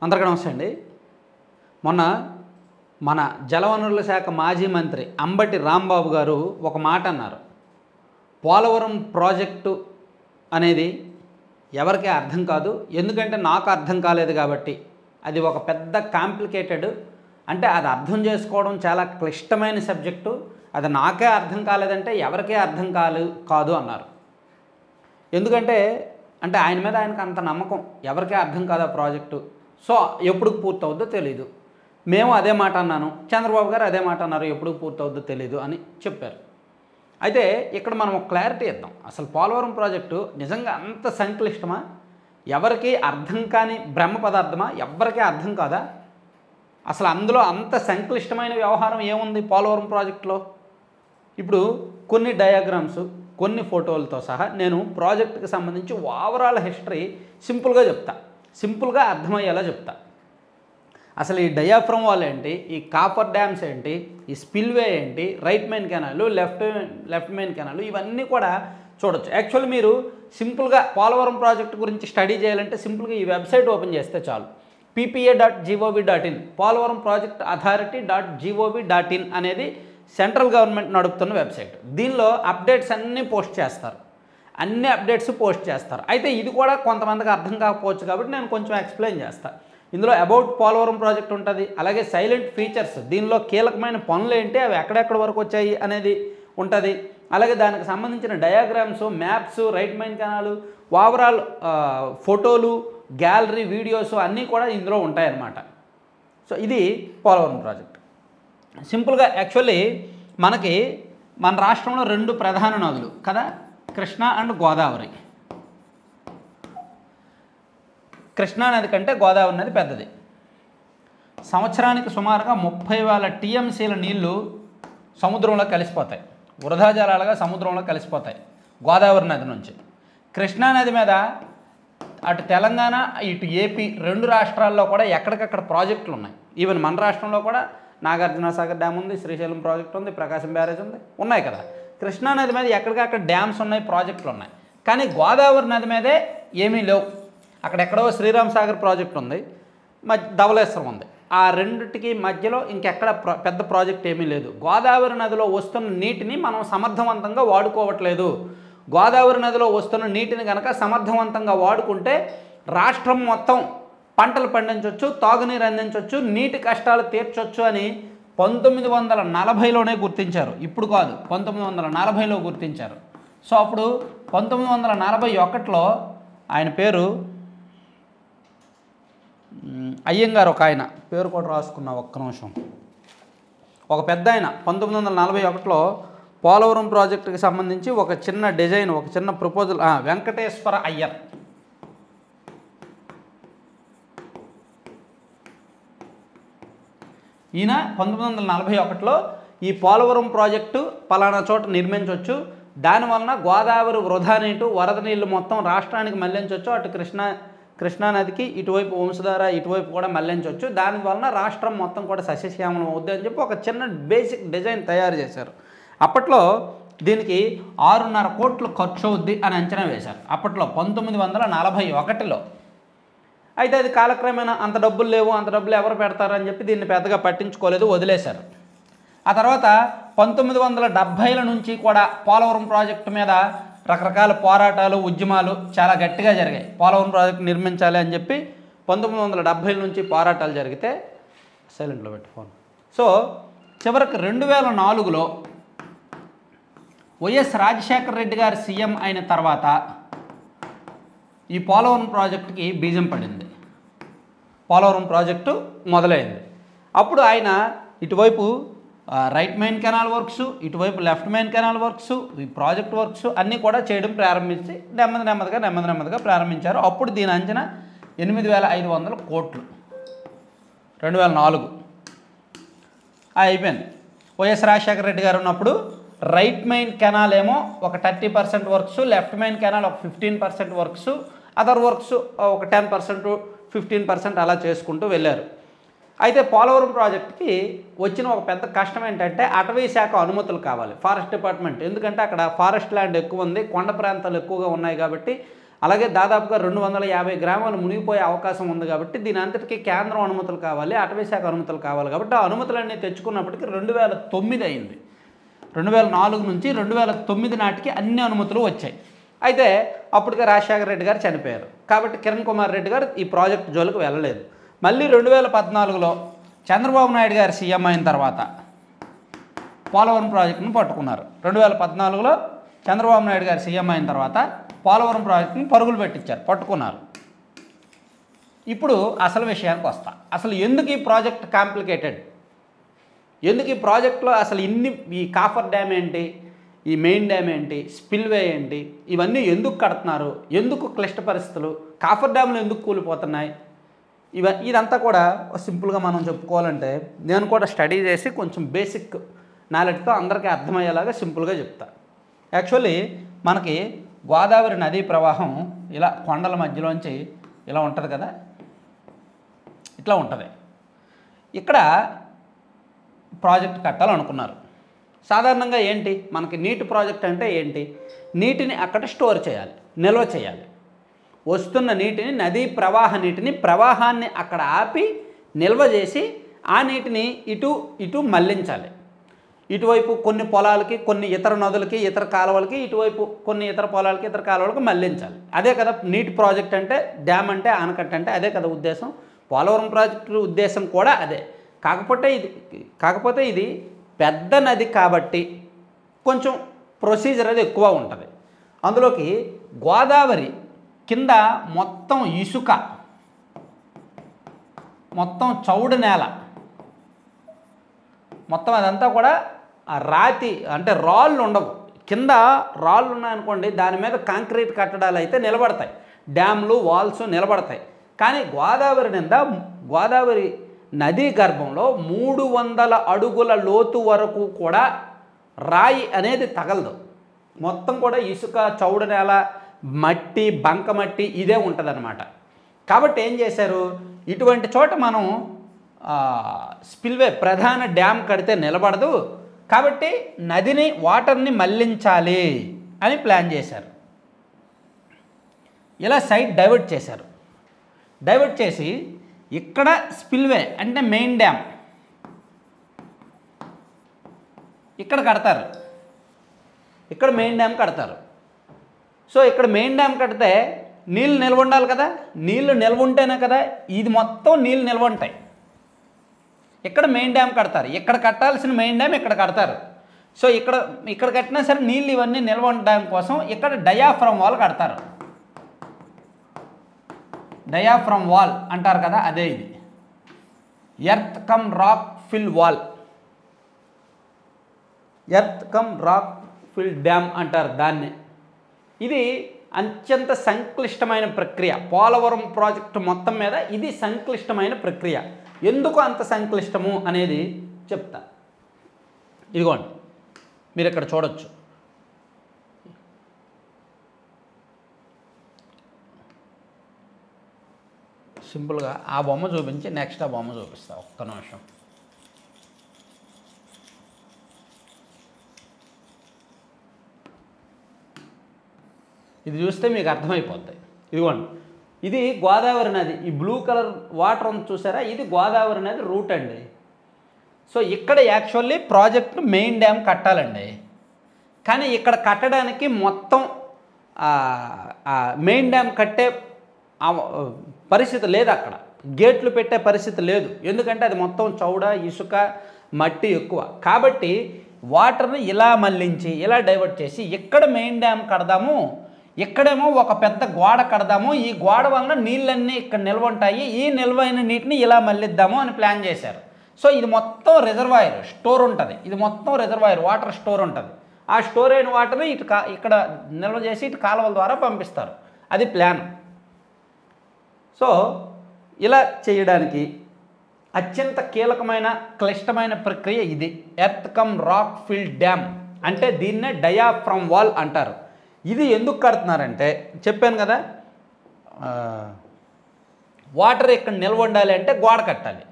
అందరికీ నమస్తే అండి. మొన్న మన జలవనరుల శాఖ మాజీ మంత్రి అంబటి రాంబాబు గారు ఒక మాట అన్నారు. పోలవరం ప్రాజెక్టు అనేది ఎవరికీ అర్థం కాదు, ఎందుకంటే నాకు అర్థం కాలేదు కాబట్టి. అది ఒక పెద్ద కాంప్లికేటెడ్, అంటే అది అర్థం చేసుకోవడం చాలా క్లిష్టమైన సబ్జెక్టు. అది నాకే అర్థం కాలేదంటే ఎవరికే అర్థం కాదు అన్నారు. ఎందుకంటే ఆయన మీద ఆయనకు అంత నమ్మకం, ఎవరికే అర్థం కాదు ఆ ప్రాజెక్టు. సో ఎప్పుడు పూర్తవుద్దో తెలీదు. మేము అదే మాట అన్నాను, చంద్రబాబు గారు అదే మాట అన్నారు, ఎప్పుడు పూర్తవుద్దో తెలీదు అని చెప్పారు. అయితే ఇక్కడ మనం ఒక క్లారిటీ ఇద్దాం. అసలు పోలవరం ప్రాజెక్టు నిజంగా అంత సంక్లిష్టమా? ఎవరికి అర్థం కాని బ్రహ్మ పదార్థమా? ఎవరికీ అర్థం కాదా? అసలు అందులో అంత సంక్లిష్టమైన వ్యవహారం ఏముంది పోలవరం ప్రాజెక్టులో? ఇప్పుడు కొన్ని డయాగ్రామ్స్, కొన్ని ఫోటోలతో సహా నేను ప్రాజెక్టుకి సంబంధించి ఓవరాల్ హిస్టరీ సింపుల్గా చెప్తా, సింపుల్గా అర్థమయ్యేలా చెప్తా. అసలు ఈ డయాఫ్రమ్ వాల్ ఏంటి, ఈ కాపర్ డ్యామ్స్ ఏంటి, ఈ స్పిల్వే ఏంటి, right main canal, left main canal, ఇవన్నీ కూడా చూడొచ్చు. యాక్చువల్లీ మీరు సింపుల్గా పోలవరం ప్రాజెక్టు గురించి స్టడీ చేయాలంటే సింపుల్గా ఈ వెబ్సైట్ ఓపెన్ చేస్తే చాలు. ppa.gov.in, పోలవరం ప్రాజెక్ట్ అథారిటీ.gov.in అనేది సెంట్రల్ గవర్నమెంట్ నడుపుతున్న వెబ్సైట్. దీనిలో అప్డేట్స్ అన్నీ పోస్ట్ చేస్తారు, అన్ని అప్డేట్స్ పోస్ట్ చేస్తారు. అయితే ఇది కూడా కొంతమందికి అర్థం కాకపోవచ్చు కాబట్టి నేను కొంచెం ఎక్స్ప్లెయిన్ చేస్తాను. ఇందులో అబౌట్ పోలవరం ప్రాజెక్ట్ ఉంటుంది, అలాగే సైలెంట్ ఫీచర్స్, దీనిలో కీలకమైన పనులు ఏంటి, అవి ఎక్కడెక్కడ వరకు వచ్చాయి అనేది ఉంటుంది. అలాగే దానికి సంబంధించిన diagrams, maps, right main canal, overall ఫోటోలు, గ్యాలరీ, వీడియోస్ అన్నీ కూడా ఇందులో ఉంటాయన్నమాట. సో ఇది పోలవరం ప్రాజెక్ట్. సింపుల్గా యాక్చువల్లీ మన రాష్ట్రంలో రెండు ప్రధాన నదులు కదా, కృష్ణా అండ్ గోదావరి. కృష్ణా నది కంటే గోదావరి నది పెద్దది. సంవత్సరానికి సుమారుగా 30,000 టీఎంసీల నీళ్లు సముద్రంలో కలిసిపోతాయి, వృధా జలాలుగా సముద్రంలో కలిసిపోతాయి గోదావరి నది నుంచి. కృష్ణా నది మీద అటు తెలంగాణ ఇటు ఏపీ రెండు రాష్ట్రాల్లో కూడా ఎక్కడికక్కడ ప్రాజెక్టులు ఉన్నాయి. ఈవెన్ మన రాష్ట్రంలో కూడా నాగార్జున సాగర్ డ్యామ్ ఉంది, శ్రీశైలం ప్రాజెక్ట్ ఉంది, ప్రకాశం బ్యారేజ్ ఉంది, ఉన్నాయి కదా. కృష్ణా నది మీద ఎక్కడికక్కడ డ్యామ్స్ ఉన్నాయి, ప్రాజెక్టులు ఉన్నాయి. కానీ గోదావరి నది మీదే ఏమీ లేవు. అక్కడెక్కడో శ్రీరామ్ సాగర్ ప్రాజెక్ట్ ఉంది, ధవళేశ్వరం ఉంది. ఆ రెండిటికి మధ్యలో ఇంకెక్కడ పెద్ద ప్రాజెక్ట్ ఏమీ లేదు. గోదావరి నదిలో వస్తున్న నీటిని మనం సమర్థవంతంగా వాడుకోవట్లేదు. గోదావరి నదిలో వస్తున్న నీటిని కనుక సమర్థవంతంగా వాడుకుంటే రాష్ట్రం మొత్తం పంటలు పండించవచ్చు, తాగునీరు అందించవచ్చు, నీటి కష్టాలు తీర్చొచ్చు అని 1940లోనే గుర్తించారు. ఇప్పుడు కాదు, 1940లో గుర్తించారు. సో అప్పుడు 1941లో ఆయన పేరు అయ్యంగారు, ఒక ఆయన పేరు కూడా రాసుకున్న, ఒక్క నిమిషం, ఒక పెద్ద ఆయన 1941లో పోలవరం ప్రాజెక్టుకి సంబంధించి ఒక చిన్న డిజైన్, ఒక చిన్న ప్రపోజల్, వెంకటేశ్వర అయ్యర్, ఈయన 1941లో ఈ పోలవరం ప్రాజెక్టు పలానా చోట నిర్మించవచ్చు, దానివలన గోదావరి వృధా నీటు, వరద నీళ్ళు మొత్తం రాష్ట్రానికి మళ్లించవచ్చు, అటు కృష్ణానదికి ఇటువైపు వంశధార ఇటువైపు కూడా మళ్లించవచ్చు, దానివలన రాష్ట్రం మొత్తం కూడా సస్యశ్యామలం అవుద్ది అని చెప్పి ఒక చిన్న బేసిక్ డిజైన్ తయారు చేశారు. అప్పట్లో దీనికి 6.5 కోట్లు ఖర్చు అవుద్ది అని అంచనా వేశారు అప్పట్లో 1941లో. అయితే అది కాలక్రమేణా అంత డబ్బులు లేవు, అంత డబ్బులు ఎవరు పెడతారని చెప్పి దీన్ని పెద్దగా పట్టించుకోలేదు, వదిలేశారు. ఆ తర్వాత 1970ల నుంచి కూడా పోలవరం ప్రాజెక్టు మీద రకరకాల పోరాటాలు, ఉద్యమాలు చాలా గట్టిగా జరిగాయి. పోలవరం ప్రాజెక్టు నిర్మించాలి అని చెప్పి 1970ల నుంచి పోరాటాలు జరిగితే, సైలెంట్లో పెట్టి ఫోన్. సో చివరికి 2004లో వైఎస్ రాజశేఖర రెడ్డి గారు సీఎం అయిన తర్వాత ఈ పోలవరం ప్రాజెక్టుకి బీజం పడింది, పోలవరం ప్రాజెక్టు మొదలైంది. అప్పుడు ఆయన ఇటువైపు రైట్ మెయిన్ కెనాల్ వర్క్స్, ఇటువైపు లెఫ్ట్ మెయిన్ కెనాల్ వర్క్స్, ఈ ప్రాజెక్ట్ వర్క్స్ అన్నీ కూడా చేయడం ప్రారంభించి నెమ్మదిగా ప్రారంభించారు. అప్పుడు దీని అంచనా 8,500 కోట్లు 2004 అయిపోయింది. వైఎస్ రాజశేఖర రెడ్డి గారు ఉన్నప్పుడు రైట్ మెయిన్ కెనాల్ ఏమో ఒక 30% వర్క్స్, లెఫ్ట్ మెయిన్ కెనాల్ ఒక 15% వర్క్స్, అదర్ వర్క్స్ ఒక 10%, 15% అలా చేసుకుంటూ వెళ్ళారు. అయితే పోలవరం ప్రాజెక్టుకి వచ్చిన ఒక పెద్ద కష్టం ఏంటంటే అటవీ శాఖ అనుమతులు కావాలి, ఫారెస్ట్ డిపార్ట్మెంట్. ఎందుకంటే అక్కడ ఫారెస్ట్ ల్యాండ్ ఎక్కువ ఉంది, కొండ ప్రాంతాలు ఎక్కువగా ఉన్నాయి కాబట్టి అలాగే దాదాపుగా 250 గ్రామాలు మునిగిపోయే అవకాశం ఉంది కాబట్టి దీని అంతటికీ కేంద్రం అనుమతులు కావాలి, అటవీ శాఖ అనుమతులు కావాలి. కాబట్టి ఆ అనుమతులన్నీ తెచ్చుకున్నప్పటికీ 2009 అయింది. 2004 నుంచి 2009 నాటికి అన్ని అనుమతులు వచ్చాయి. అయితే అప్పటికే రాజశేఖర రెడ్డి గారు చనిపోయారు. కాబట్టి కిరణ్ కుమార్ రెడ్డి గారు ఈ ప్రాజెక్టు జోలికి వెళ్ళలేదు. మళ్ళీ 2014లో చంద్రబాబు నాయుడు గారు సీఎం అయిన తర్వాత పోలవరం ప్రాజెక్టును పట్టుకున్నారు. 2014లో చంద్రబాబు నాయుడు గారు సీఎం అయిన తర్వాత పోలవరం ప్రాజెక్టుని పరుగులు పెట్టించారు, పట్టుకున్నారు. ఇప్పుడు అసలు విషయానికి వస్తా. అసలు ఎందుకు ఈ ప్రాజెక్ట్ కాంప్లికేటెడ్, ఎందుకు ఈ ప్రాజెక్టులో అసలు ఈ కాఫర్ డ్యామ్ ఏంటి, ఈ మెయిన్ డ్యామ్ ఏంటి, స్పిల్వే ఏంటి, ఇవన్నీ ఎందుకు కడుతున్నారు, ఎందుకు క్లిష్ట పరిస్థితులు, కాఫర్ డ్యాములు ఎందుకు కూలిపోతున్నాయి, ఇదంతా కూడా సింపుల్గా మనం చెప్పుకోవాలంటే నేను కూడా స్టడీ చేసి కొంచెం బేసిక్ నాలెడ్జ్తో అందరికీ అర్థమయ్యేలాగా సింపుల్గా చెప్తా. యాక్చువల్లీ మనకి గోదావరి నదీ ప్రవాహం ఇలా కొండల మధ్యలోంచి ఇలా ఉంటుంది కదా, ఇట్లా ఉంటుంది. ఇక్కడ ప్రాజెక్ట్ కట్టాలనుకున్నారు. సాధారణంగా ఏంటి మనకి నీటి ప్రాజెక్ట్ అంటే ఏంటి, నీటిని అక్కడ స్టోర్ చేయాలి, నిల్వ చేయాలి. వస్తున్న నీటిని, నదీ ప్రవాహాన్ని అక్కడ ఆపి నిల్వ చేసి ఆ నీటిని ఇటు మళ్లించాలి. ఇటువైపు కొన్ని పొలాలకి, కొన్ని ఇతర నదులకి, ఇతర కాలువలకి, ఇటువైపు కొన్ని ఇతర పొలాలకి, ఇతర కాలువలకి మళ్లించాలి. అదే కదా నీటి ప్రాజెక్ట్ అంటే, డ్యామ్ అంటే, ఆనకట్ట అంటే అదే కదా ఉద్దేశం. పోలవరం ప్రాజెక్టు ఉద్దేశం కూడా అదే. కాకపోతే ఇది పెద్ద నది కాబట్టి కొంచెం ప్రొసీజర్ అది ఎక్కువ ఉంటుంది. అందులోకి గోదావరి కింద మొత్తం ఇసుక, మొత్తం చౌడు నేల, మొత్తం అదంతా కూడా రాతి అంటే రాళ్ళు ఉండవు. కింద రాళ్ళు ఉన్నాయనుకోండి, దాని మీద కాంక్రీట్ కట్టడాలు అయితే నిలబడతాయి, డ్యామ్లు వాల్స్ నిలబడతాయి. కానీ గోదావరి నదీ గర్భంలో 300 అడుగుల లోతు వరకు కూడా రాయి అనేది తగలదు. మొత్తం కూడా ఇసుక, చౌడు నేల, మట్టి, బంకమట్టి ఇదే ఉంటుందన్నమాట. కాబట్టి ఏం చేశారు, ఇటువంటి చోట మనం స్పిల్వే ప్రధాన డ్యామ్ కడితే నిలబడదు, కాబట్టి నదిని వాటర్ని మళ్లించాలి అని ప్లాన్ చేశారు. ఇలా సైట్ డైవర్ట్ చేశారు. డైవర్ట్ చేసి ఇక్కడ స్పిల్వే అంటే మెయిన్ డ్యామ్ ఇక్కడ కడతారు, ఇక్కడ మెయిన్ డ్యామ్ కడతారు. సో ఇక్కడ మెయిన్ డ్యామ్ కడితే నీళ్ళు నిల్వ ఉండాలి కదా, నీళ్ళు నిల్వ ఉంటేనే కదా ఇది మొత్తం నీళ్ళు నిల్వ ఉంటాయి. ఇక్కడ మెయిన్ డ్యామ్ కడతారు, ఇక్కడ కట్టాల్సిన మెయిన్ డ్యామ్ ఇక్కడ కడతారు. సో ఇక్కడ కట్టినా సరే నీళ్ళు ఇవన్నీ నిల్వ ఉండడం కోసం ఇక్కడ డయాఫ్రమ్ వాల్ కడతారు. డయాఫ్రమ్ వాల్ అంటారు కదా, అదే ఇది earth cum rock fill wall, earth cum rock fill dam అంటారు దాన్ని. ఇది అత్యంత సంక్లిష్టమైన ప్రక్రియ. పోలవరం ప్రాజెక్టు మొత్తం మీద ఇది సంక్లిష్టమైన ప్రక్రియ. ఎందుకు అంత సంక్లిష్టము అనేది చెప్తా. ఇదిగోండి మీరు ఇక్కడ చూడొచ్చు. సింపుల్గా ఆ బొమ్మ చూపించి నెక్స్ట్ ఆ బొమ్మ చూపిస్తా. ఒక్క నిమిషం. ఇది చూస్తే మీకు అర్థమైపోద్ది. ఇదిగోండి ఇది గోదావరి నది, ఈ బ్లూ కలర్ వాటర్ ఉంది చూసారా, ఇది గోదావరి నది రూట్ అండి. సో ఇక్కడ యాక్చువల్లీ ప్రాజెక్టు మెయిన్ డ్యామ్ కట్టాలండి. కానీ ఇక్కడ కట్టడానికి మొత్తం మెయిన్ డ్యామ్ కట్టే పరిస్థితి లేదు, అక్కడ గేట్లు పెట్టే పరిస్థితి లేదు. ఎందుకంటే అది మొత్తం చౌడ, ఇసుక, మట్టి ఎక్కువ. కాబట్టి వాటర్ని ఇలా మళ్లించి ఇలా డైవర్ట్ చేసి ఇక్కడ మెయిన్ డ్యామ్ కడదాము, ఇక్కడేమో ఒక పెద్ద గోడ కడదాము, ఈ గోడ వలన నీళ్ళన్నీ ఇక్కడ నిల్వ ఉంటాయి, ఈ నిల్వైన నీటిని ఇలా మళ్ళిద్దాము అని ప్లాన్ చేశారు. సో ఇది మొత్తం రిజర్వాయర్ స్టోర్ ఉంటుంది, ఇది మొత్తం రిజర్వాయర్ వాటర్ స్టోర్ ఉంటుంది. ఆ స్టోర్ అయిన వాటర్ని ఇక్కడ నిల్వ చేసి ఇటు కాలువల ద్వారా పంపిస్తారు. అది ప్లాన్. సో ఇలా చేయడానికి అత్యంత కీలకమైన క్లిష్టమైన ప్రక్రియ ఇది, earth cum rock fill dam అంటే దీన్నే డయాఫ్రమ్ వాల్ అంటారు. ఇది ఎందుకు కడుతున్నారంటే చెప్పాను కదా, వాటర్ ఇక్కడ నిల్వ ఉండాలి అంటే గోడ కట్టాలి.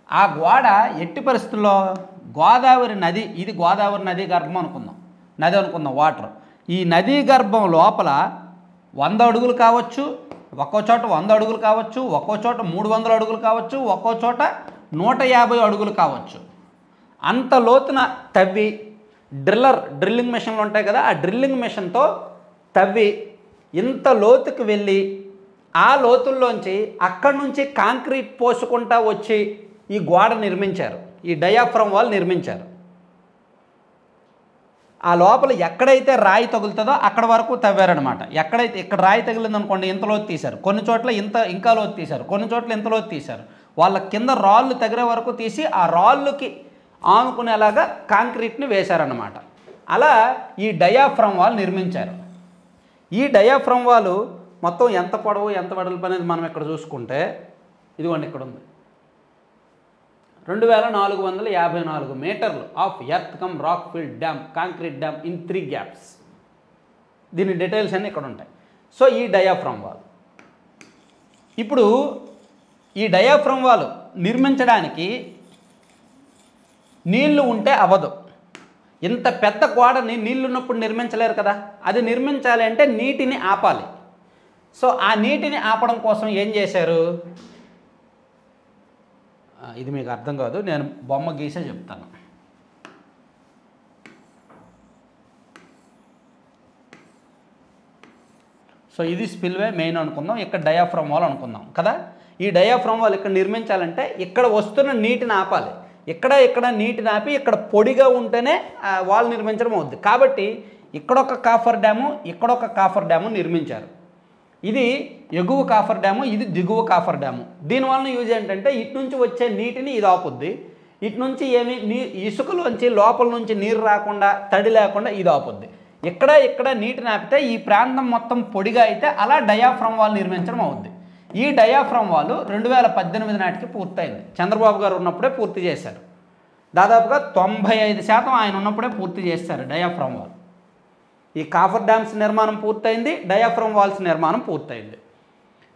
ఆ గోడ ఎట్టి పరిస్థితుల్లో గోదావరి నది, ఇది గోదావరి నది గర్భం అనుకుందాం, నది అనుకుందాం వాటర్. ఈ నదీ గర్భం లోపల 100 అడుగులు కావచ్చు, ఒక్కో చోట 100 అడుగులు కావచ్చు, ఒక్కో చోట 300 అడుగులు కావచ్చు, ఒక్కో చోట 150 అడుగులు కావచ్చు. అంత లోతున తవ్వి డ్రిల్లింగ్ మెషిన్లు ఉంటాయి కదా, ఆ డ్రిల్లింగ్ మెషిన్తో తవ్వి ఇంత లోతుకు వెళ్ళి ఆ లోతుల్లోంచి అక్కడి నుంచి కాంక్రీట్ పోసుకుంటా వచ్చి ఈ గోడ నిర్మించారు, ఈ డయాఫ్రమ్ వాల్ నిర్మించారు. ఆ లోపల ఎక్కడైతే రాయి తగులుతుందో అక్కడ వరకు తవ్వారనమాట. ఎక్కడైతే ఇక్కడ రాయి తగిలిందనుకోండి ఇంత లోతు తీశారు, కొన్ని చోట్ల ఇంకా లోతు తీశారు, కొన్ని చోట్ల ఇంత లోతు తీశారు. వాళ్ళ కింద రాళ్ళు తగిలే వరకు తీసి ఆ రాళ్ళుకి ఆనుకునేలాగా కాంక్రీట్ని వేశారన్నమాట. అలా ఈ డయాఫ్రమ్ వాల్ నిర్మించారు. ఈ డయాఫ్రమ్ వాల్ మొత్తం ఎంత పొడవు ఎంత వెడల్పు అనేది మనం ఇక్కడ చూసుకుంటే ఇదిగోండి ఇక్కడ ఉంది, 2454 మీటర్లు of earth cum rock filled dam concrete dam in 3 gaps. దీని డీటెయిల్స్ అన్నీ ఇక్కడ ఉంటాయి. సో ఈ డయాఫ్రమ్ వాల్, ఇప్పుడు ఈ డయాఫ్రమ్ వాల్ నిర్మించడానికి నీళ్లు ఉంటే అవ్వదు. ఇంత పెద్ద గోడని నీళ్లు ఉన్నప్పుడు నిర్మించలేరు కదా, అది నిర్మించాలి అంటే నీటిని ఆపాలి. సో ఆ నీటిని ఆపడం కోసం ఏం చేశారు, ఇది మీకు అర్థం కాదు, నేను బొమ్మ గీసే చెప్తాను. సో ఇది స్పిల్వే మెయిన్ అనుకుందాం, ఇక్కడ డయాఫ్రమ్ వాల్ అనుకుందాం కదా. ఈ డయాఫ్రమ్ వాల్ ఇక్కడ నిర్మించాలంటే ఇక్కడ వస్తున్న నీటిని ఆపాలి. ఇక్కడ నీటిని ఆపి ఇక్కడ పొడిగా ఉంటేనే వాల్ నిర్మించడం అవుద్ది. కాబట్టి ఇక్కడొక కాఫర్ డ్యాము, ఇక్కడొక కాఫర్ డ్యాము నిర్మించారు. ఇది ఎగువ కాఫర్ డ్యాము, ఇది దిగువ కాఫర్ డ్యాము. దీనివల్ల యూజ్ ఏంటంటే ఇటు నుంచి వచ్చే నీటిని ఇది ఆపుద్ది, ఇటు నుంచి ఇసుకలోంచి లోపల నుంచి నీరు రాకుండా తడి లేకుండా ఇది ఆపుద్ది. ఇక్కడ నీటిని ఆపితే ఈ ప్రాంతం మొత్తం పొడిగా అయితే అలా డయాఫ్రమ్ వాల్ నిర్మించడం అవుద్ది. ఈ డయాఫ్రమ్ వాల్ 2018 నాటికి పూర్తయింది. చంద్రబాబు గారు ఉన్నప్పుడే పూర్తి చేశారు. దాదాపుగా 95% ఆయన ఉన్నప్పుడే పూర్తి చేశారు డయాఫ్రమ్ వాల్. ఈ కాఫర్ డ్యామ్స్ నిర్మాణం పూర్తయింది, డయాఫ్రమ్ వాల్స్ నిర్మాణం పూర్తయింది.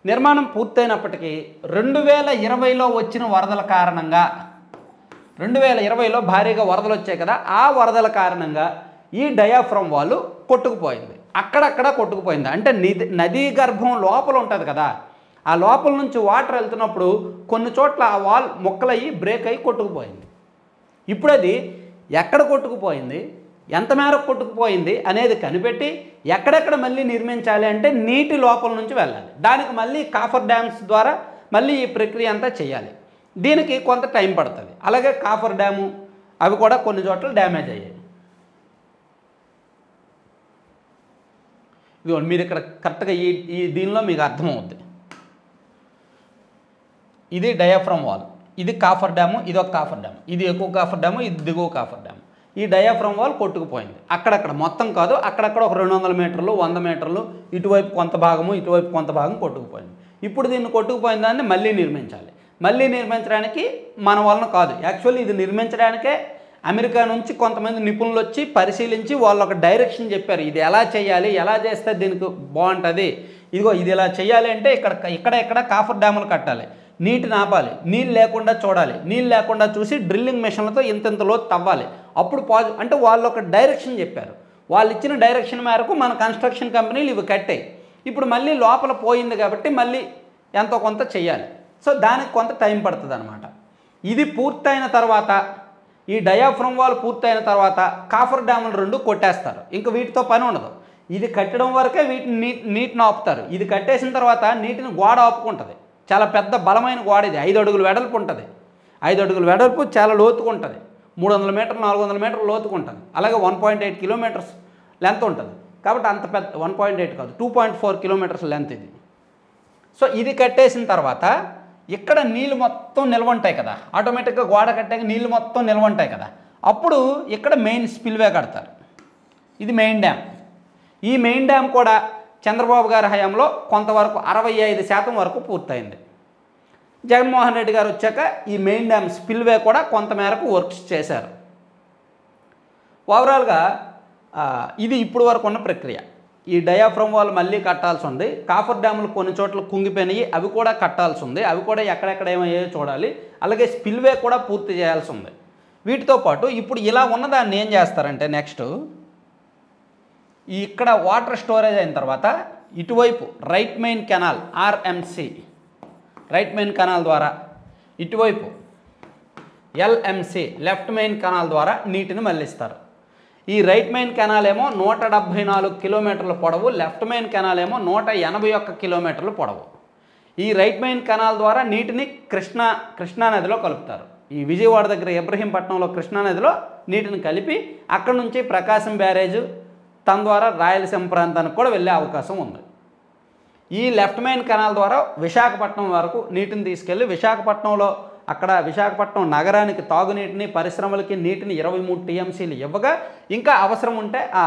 నిర్మాణం పూర్తయినప్పటికీ 2020లో వచ్చిన వరదల కారణంగా, 2020లో భారీగా వరదలు వచ్చాయి కదా, ఆ వరదల కారణంగా ఈ డయాఫ్రమ్ వాల్ కొట్టుకుపోయింది. అక్కడక్కడ కొట్టుకుపోయింది. అంటే నదీ గర్భం లోపల ఉంటుంది కదా, ఆ లోపల నుంచి వాటర్ వెళ్తున్నప్పుడు కొన్ని చోట్ల ఆ వాల్ మొక్కలయ్యి బ్రేక్ అయ్యి కొట్టుకుపోయింది. ఇప్పుడు అది ఎక్కడ కొట్టుకుపోయింది, ఎంత మేరకు కొట్టుకుపోయింది అనేది కనిపెట్టి ఎక్కడెక్కడ మళ్ళీ నిర్మించాలి అంటే నీటి లోపల నుంచి వెళ్ళాలి. దానికి మళ్ళీ కాఫర్ డ్యామ్స్ ద్వారా మళ్ళీ ఈ ప్రక్రియ అంతా చేయాలి. దీనికి కొంత టైం పడుతుంది. అలాగే కాఫర్ డ్యాము అవి కూడా కొన్ని చోట్ల డ్యామేజ్ అయ్యాయి. ఇదిగోండి మీరు ఇక్కడ కరెక్ట్గా ఈ దీనిలో మీకు అర్థమవుద్ది. ఇది డయాఫ్రమ్ వాల్, ఇది కాఫర్ డ్యాము, ఇది ఒక కాఫర్ డ్యాము, ఇది ఎక్కువ కాఫర్ డ్యాము, ఇది దిగువ కాఫర్ డ్యాము. ఈ డయాఫ్రమ్ వాల్ కొట్టుకుపోయింది. అక్కడక్కడ మొత్తం కాదు, అక్కడక్కడ ఒక 200 మీటర్లు 100 మీటర్లు ఇటువైపు కొంత భాగము ఇటువైపు కొంత భాగం కొట్టుకుపోయింది. ఇప్పుడు దీన్ని కొట్టుకుపోయిన దాన్ని మళ్ళీ నిర్మించాలి. మళ్ళీ నిర్మించడానికి మన వలన కాదు, యాక్చువల్లీ ఇది నిర్మించడానికే అమెరికా నుంచి కొంతమంది నిపుణులు వచ్చి పరిశీలించి వాళ్ళు ఒక డైరెక్షన్ చెప్పారు. ఇది ఎలా చేయాలి, ఎలా చేస్తే దీనికి బాగుంటుంది, ఇదిగో ఇది ఇలా చేయాలి అంటే ఇక్కడ కాఫర్ డ్యాములు కట్టాలి, నీటిని ఆపాలి, నీళ్ళు లేకుండా చూడాలి, నీళ్ళు లేకుండా చూసి డ్రిల్లింగ్ మెషిన్లతో ఇంత లోతు తవ్వాలి, అప్పుడు అంటే వాళ్ళు ఒక డైరెక్షన్ చెప్పారు. వాళ్ళు ఇచ్చిన డైరెక్షన్ మేరకు మన కన్స్ట్రక్షన్ కంపెనీలు ఇవి కట్టాయి. ఇప్పుడు మళ్ళీ లోపల పోయింది కాబట్టి మళ్ళీ ఎంతో కొంత చెయ్యాలి. సో దానికి కొంత టైం పడుతుంది అనమాట. ఇది పూర్తయిన తర్వాత, ఈ డయాఫ్రమ్ వాల్ పూర్తయిన తర్వాత కాఫర్ డ్యాములు 2 కొట్టేస్తారు. ఇంకా వీటితో పని ఉండదు. ఇది కట్టడం వరకే వీటిని నీటిని ఆపుతారు. ఇది కట్టేసిన తర్వాత నీటిని గోడ ఆపుకుంటుంది. చాలా పెద్ద బలమైన గోడ ఇది, 5 అడుగుల వెడల్పు ఉంటుంది. 5 అడుగుల వెడల్పు చాలా లోతుగా ఉంటుంది. 300 మీటర్లు 400 మీటర్లు లోతుగా ఉంటుంది. అలాగే 1.8 కిలోమీటర్స్ లెంత్ ఉంటుంది. కాబట్టి అంత పెద్ద 1.8 కాదు 2.4 కిలోమీటర్స్ లెంత్ ఇది. సో ఇది కట్టేసిన తర్వాత ఇక్కడ నీళ్ళు మొత్తం నిల్వ ఉంటాయి కదా, ఆటోమేటిక్గా గోడ కట్టాక నీళ్ళు మొత్తం నిల్వ ఉంటాయి కదా, అప్పుడు ఇక్కడ మెయిన్ స్పిల్వే కడతారు. ఇది మెయిన్ డ్యామ్. ఈ మెయిన్ డ్యామ్ కూడా చంద్రబాబు గారి హయాంలో కొంతవరకు 65% వరకు పూర్తయింది. జగన్మోహన్ రెడ్డి గారు వచ్చాక ఈ మెయిన్ డ్యామ్ స్పిల్వే కూడా కొంతమేరకు వర్క్స్ చేశారు. ఓవరాల్గా ఇది ఇప్పుడు వరకు ఉన్న ప్రక్రియ. ఈ డయాఫ్రమ్ వాల్ మళ్ళీ కట్టాల్సి ఉంది. కాఫర్ డ్యాములు కొన్ని చోట్ల కుంగిపోయినాయి, అవి కూడా కట్టాల్సి ఉంది. అవి కూడా ఎక్కడెక్కడ ఏమయ్యాయో చూడాలి. అలాగే స్పిల్వే కూడా పూర్తి చేయాల్సి ఉంది. వీటితో పాటు ఇప్పుడు ఇలా ఉన్నదాన్ని ఏం చేస్తారంటే నెక్స్ట్ ఇక్కడ వాటర్ స్టోరేజ్ అయిన తర్వాత ఇటువైపు right main canal RMC right main canal ద్వారా, ఇటువైపు ఎల్ఎంసి లెఫ్ట్ మెయిన్ కెనాల్ ద్వారా నీటిని మళ్లిస్తారు. ఈ రైట్ మెయిన్ కెనాల్ ఏమో 174 కిలోమీటర్ల పొడవు, లెఫ్ట్ మెయిన్ కెనాల్ ఏమో 181 కిలోమీటర్ల పొడవు. ఈ రైట్ మెయిన్ కెనాల్ ద్వారా నీటిని కృష్ణా నదిలో కలుపుతారు. ఈ విజయవాడ దగ్గర ఇబ్రహీంపట్నంలో కృష్ణా నదిలో నీటిని కలిపి అక్కడ నుంచి ప్రకాశం బ్యారేజు తన ద్వారా రాయలసీమ ప్రాంతానికి కూడా వెళ్ళే అవకాశం ఉంది. ఈ లెఫ్ట్ మెయిన్ కెనాల్ ద్వారా విశాఖపట్నం వరకు నీటిని తీసుకెళ్ళి విశాఖపట్నంలో అక్కడ విశాఖపట్నం నగరానికి తాగునీటిని, పరిశ్రమలకి నీటిని 23 టీఎంసీలు ఇవ్వగా ఇంకా అవసరం ఉంటే ఆ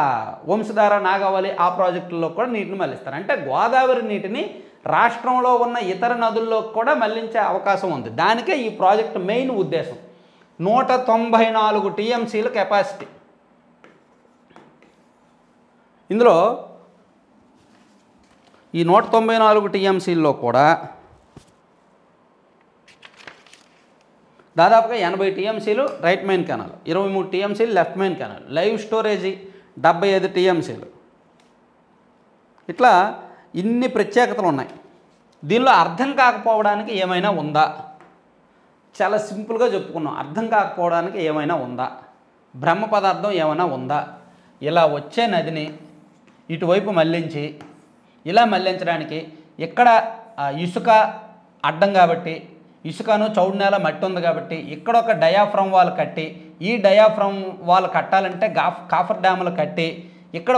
వంశధార, నాగావళి ఆ ప్రాజెక్టుల్లో కూడా నీటిని మళ్లిస్తారు. అంటే గోదావరి నీటిని రాష్ట్రంలో ఉన్న ఇతర నదుల్లో కూడా మళ్లించే అవకాశం ఉంది. దానికే ఈ ప్రాజెక్టు మెయిన్ ఉద్దేశం. 194 టీఎంసీల కెపాసిటీ. ఇందులో ఈ 194 టీఎంసీల్లో కూడా దాదాపుగా 80 టీఎంసీలు రైట్ మెయిన్ కెనాల్, 23 టీఎంసీలు left main canal, live storage 75 టీఎంసీలు. ఇట్లా ఇన్ని ప్రత్యేకతలు ఉన్నాయి. దీనిలో అర్థం కాకపోవడానికి ఏమైనా ఉందా? చాలా సింపుల్గా చెప్పుకున్నాం. అర్థం కాకపోవడానికి ఏమైనా ఉందా? బ్రహ్మ పదార్థం ఏమైనా ఉందా? ఇలా వచ్చే నదిని ఇటువైపు మళ్లించి, ఇలా మళ్లించడానికి ఇక్కడ ఇసుక అడ్డం కాబట్టి, ఇసుకను చౌడు నేల మట్టి ఉంది కాబట్టి ఇక్కడ ఒక డయాఫ్రమ్ వాల్ కట్టి, ఈ డయాఫ్రమ్ వాల్ కట్టాలంటే కాఫర్ డ్యాములు కట్టి ఇక్కడ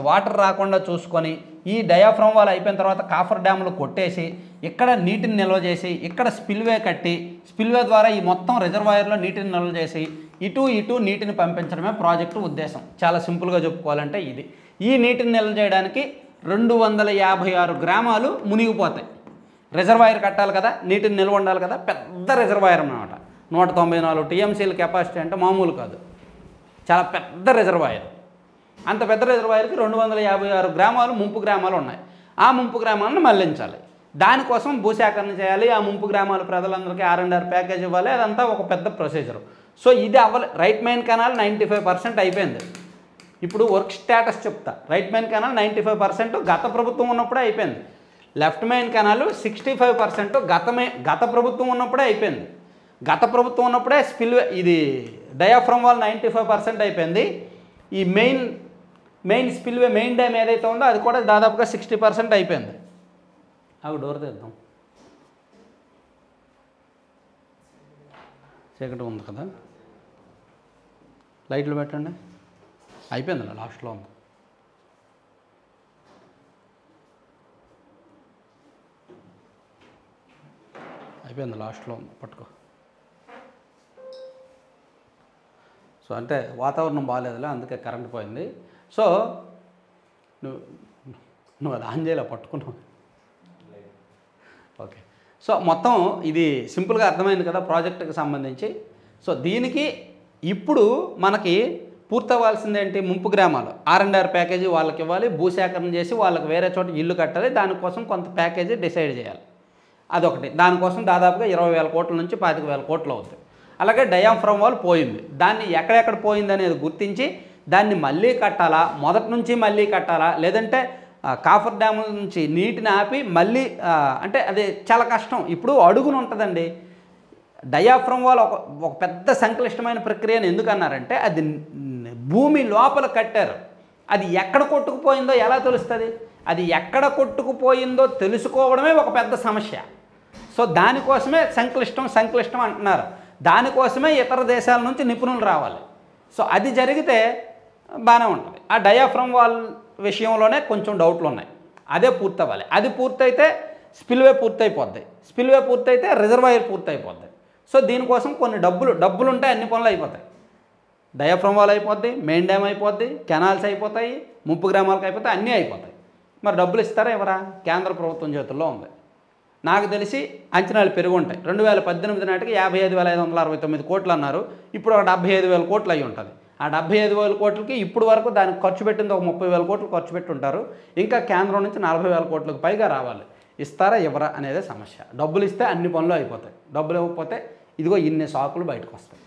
వాటర్ రాకుండా చూసుకొని, ఈ డయాఫ్రమ్ వాల్ అయిపోయిన తర్వాత కాఫర్ డ్యాములు కొట్టేసి ఇక్కడ నీటిని నిల్వ చేసి, ఇక్కడ స్పిల్వే కట్టి, స్పిల్వే ద్వారా ఈ మొత్తం రిజర్వాయర్లో నీటిని నిల్వ చేసి ఇటు నీటిని పంపించడమే ప్రాజెక్టు ఉద్దేశం. చాలా సింపుల్గా చెప్పుకోవాలంటే ఇది. ఈ నీటిని నిల్వ చేయడానికి 256 గ్రామాలు మునిగిపోతాయి. రిజర్వాయర్ కట్టాలి కదా, నీటిని నిల్వ ఉండాలి కదా, పెద్ద రిజర్వాయర్ అన్నమాట. 194 టీఎంసీల కెపాసిటీ అంటే మామూలు కాదు, చాలా పెద్ద రిజర్వాయర్. అంత పెద్ద రిజర్వాయర్కి 256 గ్రామాలు ముంపు గ్రామాలు ఉన్నాయి. ఆ ముంపు గ్రామాలను మళ్లించాలి. దానికోసం భూసేకరణ చేయాలి. ఆ ముంపు గ్రామాల ప్రజలందరికీ R&R ప్యాకేజ్ ఇవ్వాలి. అదంతా ఒక పెద్ద ప్రొసీజర్. సో ఇది రైట్ మెయిన్ కెనాల్ 95% అయిపోయింది. ఇప్పుడు వర్క్ స్టేటస్ చెప్తా. రైట్ మెయిన్ కెనాల్ 95% గత ప్రభుత్వం ఉన్నప్పుడే అయిపోయింది. లెఫ్ట్ మెయిన్ కెనాల్ 65% గత ప్రభుత్వం ఉన్నప్పుడే అయిపోయింది. గత ప్రభుత్వం ఉన్నప్పుడే స్పిల్వే ఇది డయాఫ్రమ్ వాల్ 95% అయిపోయింది. ఈ మెయిన్ స్పిల్వే మెయిన్ డ్యామ్ ఏదైతే ఉందో అది కూడా దాదాపుగా 60% అయిపోయింది. అవి డోర్ తెద్దాం, చీకటి ఉంది కదా, లైట్లు పెట్టండి. అయిపోయింది, లాస్ట్లో ఉంది. అయిపోయింది, లాస్ట్లో ఉంది, పట్టుకో. సో అంటే వాతావరణం బాగాలేదులే, అందుకే కరెంట్ పోయింది. సో నువ్వు అది ఆన్ చేయలే, పట్టుకున్నావు. ఓకే. సో మొత్తం ఇది సింపుల్గా అర్థమైంది కదా ప్రాజెక్టుకి సంబంధించి. సో దీనికి ఇప్పుడు మనకి పూర్తవ్వాల్సింది ఏంటి? ముంపు గ్రామాలు R&R ప్యాకేజీ వాళ్ళకి ఇవ్వాలి, భూసేకరణ చేసి వాళ్ళకి వేరే చోట ఇల్లు కట్టాలి. దానికోసం కొంత ప్యాకేజీ డిసైడ్ చేయాలి. అదొకటి. దానికోసం దాదాపుగా 20,000 కోట్ల నుంచి 25,000 కోట్లు అవుతుంది. అలాగే డయాఫ్రమ్ వాల్ పోయింది. దాన్ని ఎక్కడెక్కడ పోయింది అనేది గుర్తించి దాన్ని మళ్ళీ కట్టాలా, మొదటి నుంచి మళ్ళీ కట్టాలా, లేదంటే కాఫర్ డ్యామ్ నుంచి నీటిని ఆపి మళ్ళీ అంటే అది చాలా కష్టం. ఇప్పుడు అడుగును ఉంటుందండి. డయాఫ్రమ్ వాల్ ఒక పెద్ద సంక్లిష్టమైన ప్రక్రియను ఎందుకన్నారంటే అది భూమి లోపల కట్టారు. అది ఎక్కడ కొట్టుకుపోయిందో ఎలా తెలుస్తుంది? అది ఎక్కడ కొట్టుకుపోయిందో తెలుసుకోవడమే ఒక పెద్ద సమస్య. సో దానికోసమే సంక్లిష్టం అంటున్నారు. దానికోసమే ఇతర దేశాల నుంచి నిపుణులు రావాలి. సో అది జరిగితే బాగానే ఉంటుంది. ఆ డయాఫ్రమ్ వాల్ విషయంలోనే కొంచెం డౌట్లు ఉన్నాయి. అదే పూర్తవ్వాలి. అది పూర్తయితే స్పిల్వే పూర్తయిపోద్ది. స్పిల్వే పూర్తయితే రిజర్వాయర్ పూర్తయిపోద్ది. సో దీనికోసం కొన్ని డబ్బులు ఉంటే అన్ని పనులు అయిపోతాయి. డయాఫ్రమ్ వాల్ అయిపోద్ది, మెయిన్ డ్యామ్ అయిపోద్ది, కెనాల్స్ అయిపోతాయి, ముంపు గ్రామాలకు అయిపోతాయి, అన్నీ అయిపోతాయి. మరి డబ్బులు ఇస్తారా ఎవరా? కేంద్ర ప్రభుత్వం చేతుల్లో ఉంది. నాకు తెలిసి అంచనాలు పెరిగి ఉంటాయి. 2018 నాటికి 55,569 కోట్లు అన్నారు. ఇప్పుడు ఒక 75,000 కోట్లు అయి ఉంటుంది. ఆ 75,000 కోట్లకి ఇప్పుడు వరకు దానికి ఖర్చు పెట్టింది ఒక 30,000 కోట్లు ఖర్చు పెట్టి ఉంటారు. ఇంకా కేంద్రం నుంచి 40,000 కోట్లకు పైగా రావాలి. ఇస్తారా ఎవరా అనేదే సమస్య. డబ్బులు ఇస్తే అన్ని పనులు అయిపోతాయి. డబ్బులు ఇవ్వకపోతే ఇదిగో ఇన్ని సాకులు బయటకు వస్తాయి.